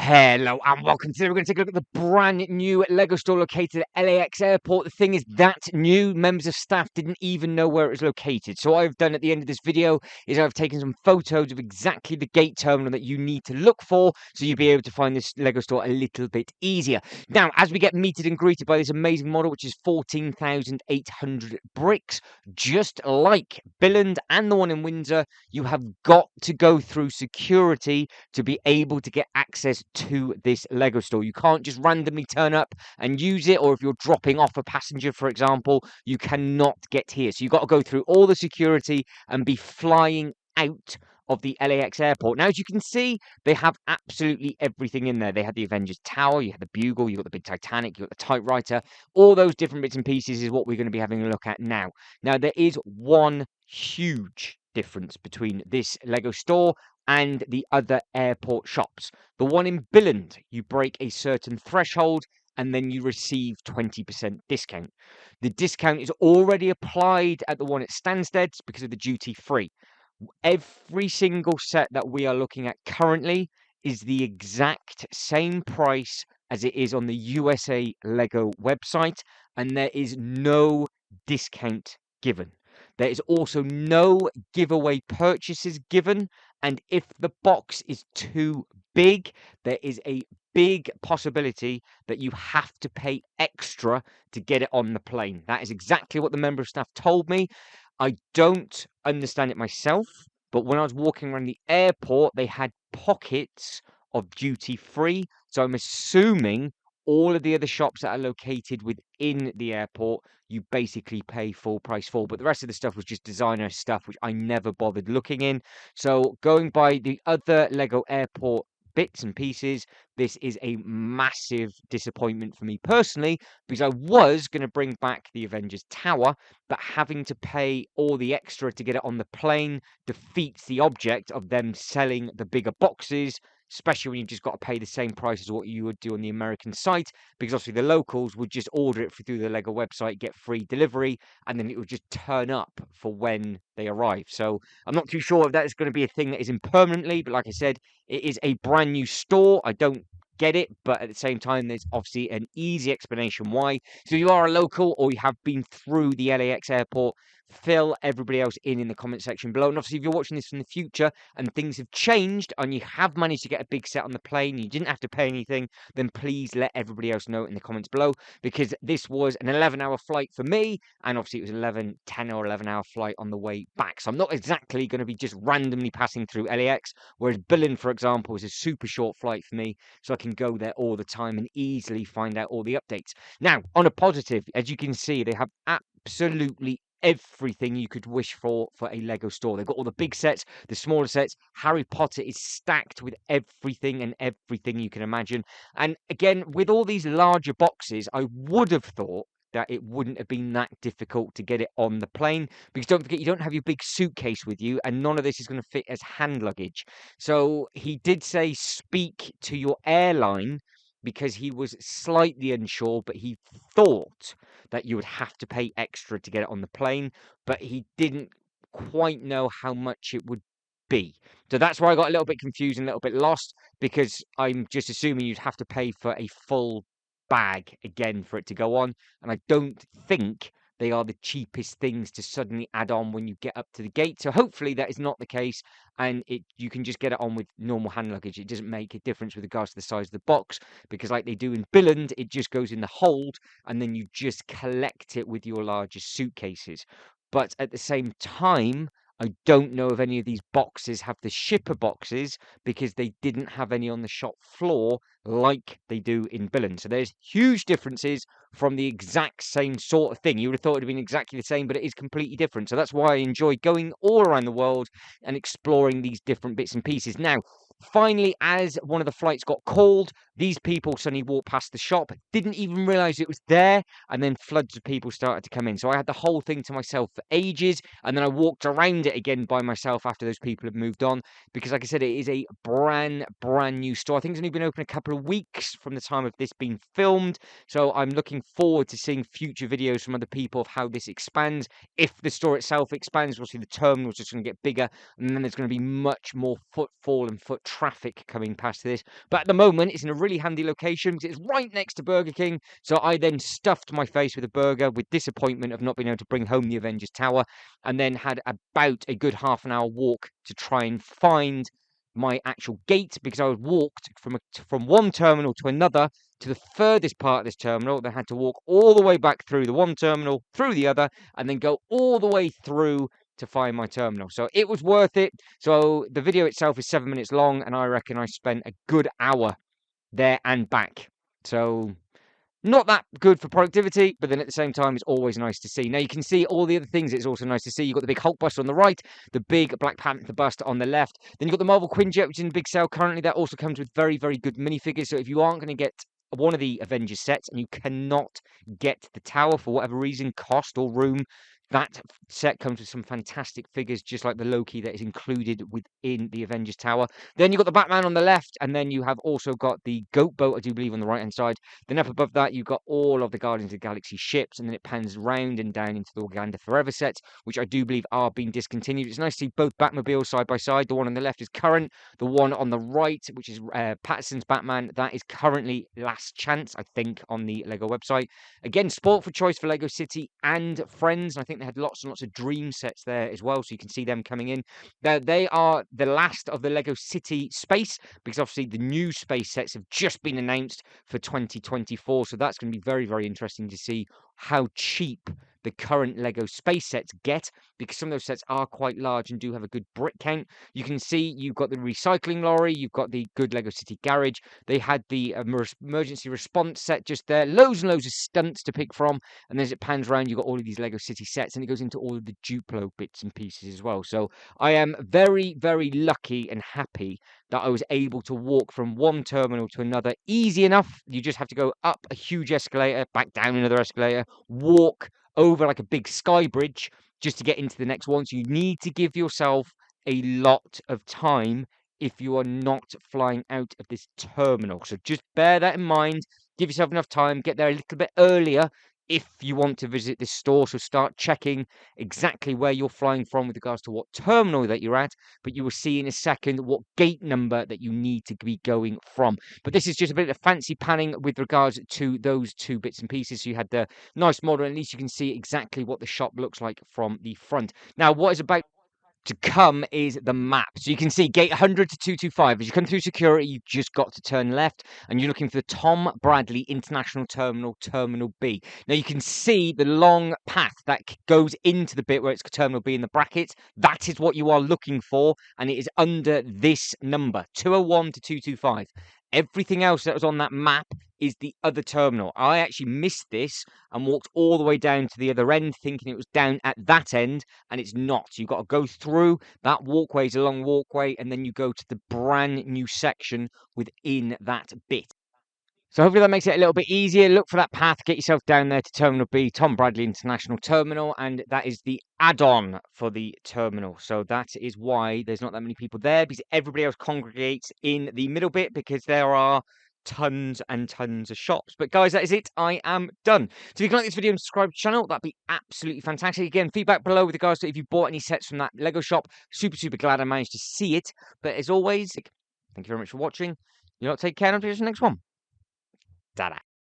Hello and welcome. Today we're going to take a look at the brand new Lego store located at LAX airport. The thing is, that new members of staff didn't even know where it was located. So what I've done at the end of this video is I've taken some photos of exactly the gate terminal that you need to look for, so you'll be able to find this Lego store a little bit easier. Now, as we get meted and greeted by this amazing model, which is 14,800 bricks, just like Billund and the one in Windsor, you have got to go through security to be able to get access to this Lego store. You can't just randomly turn up and use it, or if you're dropping off a passenger, for example, you cannot get here. So you've got to go through all the security and be flying out of the LAX airport. Now, as you can see, they have absolutely everything in there. They had the Avengers Tower, you had the Bugle, you got the big Titanic, you got the typewriter. All those different bits and pieces is what we're going to be having a look at now. Now, there is one huge difference between this Lego store and the other airport shops. The one in Billund, you break a certain threshold and then you receive 20% discount. The discount is already applied at the one at Stansted because of the duty free. Every single set that we are looking at currently is the exact same price as it is on the USA Lego website, and there is no discount given. There is also no giveaway purchases given, and if the box is too big, there is a big possibility that you have to pay extra to get it on the plane. That is exactly what the member of staff told me. I don't understand it myself, but when I was walking around the airport, they had pockets of duty free. So I'm assuming all of the other shops that are located within the airport, you basically pay full price for. But the rest of the stuff was just designer stuff, which I never bothered looking in. So going by the other Lego airport bits and pieces, this is a massive disappointment for me personally, because I was going to bring back the Avengers Tower, but having to pay all the extra to get it on the plane defeats the object of them selling the bigger boxes, especially when you've just got to pay the same price as what you would do on the American site, because obviously the locals would just order it through the Lego website, get free delivery, and then it would just turn up for when they arrive. So I'm not too sure if that is going to be a thing that is in permanently, but like I said, it is a brand new store. I don't get it, but at the same time, there's obviously an easy explanation why. So if you are a local or you have been through the LAX airport, fill everybody else in the comment section below. And obviously, if you're watching this in the future and things have changed and you have managed to get a big set on the plane, you didn't have to pay anything, then please let everybody else know in the comments below, because this was an 11-hour flight for me, and obviously it was 10 or 11-hour flight on the way back. So I'm not exactly going to be just randomly passing through LAX, whereas Billund, for example, is a super short flight for me, so I can go there all the time and easily find out all the updates. Now, on a positive, as you can see, they have absolutely everything you could wish for a Lego store. They've got all the big sets, the smaller sets. Harry Potter is stacked with everything and everything you can imagine. And again, with all these larger boxes, I would have thought that it wouldn't have been that difficult to get it on the plane, because don't forget, you don't have your big suitcase with you, and none of this is going to fit as hand luggage. So he did say speak to your airline, because he was slightly unsure, but he thought that you would have to pay extra to get it on the plane, but he didn't quite know how much it would be. So that's why I got a little bit confused and a little bit lost, because I'm just assuming you'd have to pay for a full bag again for it to go on, and I don't think they are the cheapest things to suddenly add on when you get up to the gate. So hopefully that is not the case, and you can just get it on with normal hand luggage. It doesn't make a difference with regards to the size of the box, because like they do in Billund, it just goes in the hold and then you just collect it with your larger suitcases. But at the same time, I don't know if any of these boxes have the shipper boxes, because they didn't have any on the shop floor like they do in Billund. So there's huge differences from the exact same sort of thing. You would have thought it would have been exactly the same, but it is completely different. So that's why I enjoy going all around the world and exploring these different bits and pieces. Now, finally, as one of the flights got called, these people suddenly walked past the shop, didn't even realize it was there, and then floods of people started to come in. So I had the whole thing to myself for ages, and then I walked around it again by myself after those people had moved on, because like I said, it is a brand new store. I think it's only been open a couple of weeks from the time of this being filmed, so I'm looking forward to seeing future videos from other people of how this expands. If the store itself expands, we'll see the terminal's just going to get bigger, and then there's going to be much more footfall and foot traffic coming past this. But at the moment, it's in a really handy location because it's right next to Burger King. So I then stuffed my face with a burger with disappointment of not being able to bring home the Avengers Tower, and then had about a good half an hour walk to try and find my actual gate, because I walked from one terminal to another to the furthest part of this terminal. They had to walk all the way back through the one terminal, through the other, and then go all the way through to find my terminal. So it was worth it. So the video itself is 7 minutes long, and I reckon I spent a good hour there and back. So not that good for productivity, but then at the same time, it's always nice to see. Now, you can see all the other things it's also nice to see. You've got the big Hulk bust on the right, the big Black Panther bust on the left. Then you've got the Marvel Quinjet, which is in big sale currently. That also comes with very, very good minifigures. So if you aren't going to get one of the Avengers sets and you cannot get the tower for whatever reason, cost or room, that set comes with some fantastic figures, just like the Loki that is included within the Avengers Tower. Then you've got the Batman on the left, and then you have also got the Goat Boat, I do believe, on the right-hand side. Then up above that, you've got all of the Guardians of the Galaxy ships, and then it pans round and down into the Wakanda Forever sets, which I do believe are being discontinued. It's nice to see both Batmobiles side by side. The one on the left is current. The one on the right, which is Patterson's Batman, that is currently last chance, I think, on the LEGO website. Again, sport for choice for LEGO City and Friends. And I think they had lots and lots of dream sets there as well, so you can see them coming in. They are the last of the LEGO City space, because obviously the new space sets have just been announced for 2024. So that's going to be very, very interesting to see how cheap the current LEGO space sets get, because some of those sets are quite large and do have a good brick count. You can see you've got the recycling lorry, you've got the good LEGO City garage. They had the emergency response set just there, loads and loads of stunts to pick from. And as it pans around, you've got all of these LEGO City sets, and it goes into all of the Duplo bits and pieces as well. So I am very, very lucky and happy that I was able to walk from one terminal to another easy enough. You just have to go up a huge escalator, back down another escalator, walk over like a big sky bridge just to get into the next one. So you need to give yourself a lot of time if you are not flying out of this terminal. So just bear that in mind. Give yourself enough time. Get there a little bit earlier if you want to visit this store. So start checking exactly where you're flying from with regards to what terminal that you're at. But you will see in a second what gate number that you need to be going from. But this is just a bit of fancy panning with regards to those two bits and pieces. So you had the nice model, and at least you can see exactly what the shop looks like from the front. Now, what is about to come is the map. So you can see gate 100 to 225. As you come through security, you've just got to turn left, and you're looking for the Tom Bradley International Terminal, Terminal B. Now you can see the long path that goes into the bit where it's Terminal B in the brackets. That is what you are looking for, and it is under this number, 201 to 225. Everything else that was on that map is the other terminal. I actually missed this and walked all the way down to the other end thinking it was down at that end, and it's not. You've got to go through that walkway, is a long walkway, and then you go to the brand new section within that bit. So hopefully that makes it a little bit easier. Look for that path, get yourself down there to Terminal B, Tom Bradley International Terminal, and that is the add-on for the terminal. So that is why there's not that many people there, because everybody else congregates in the middle bit, because there are tons and tons of shops. But guys, that is it. I am done. So if you can like this video and subscribe to the channel, that'd be absolutely fantastic. Again, feedback below with regards to if you bought any sets from that Lego shop. Super, super glad I managed to see it. But as always, thank you very much for watching. You know, take care, and I'll see you in the next one. Ta-da.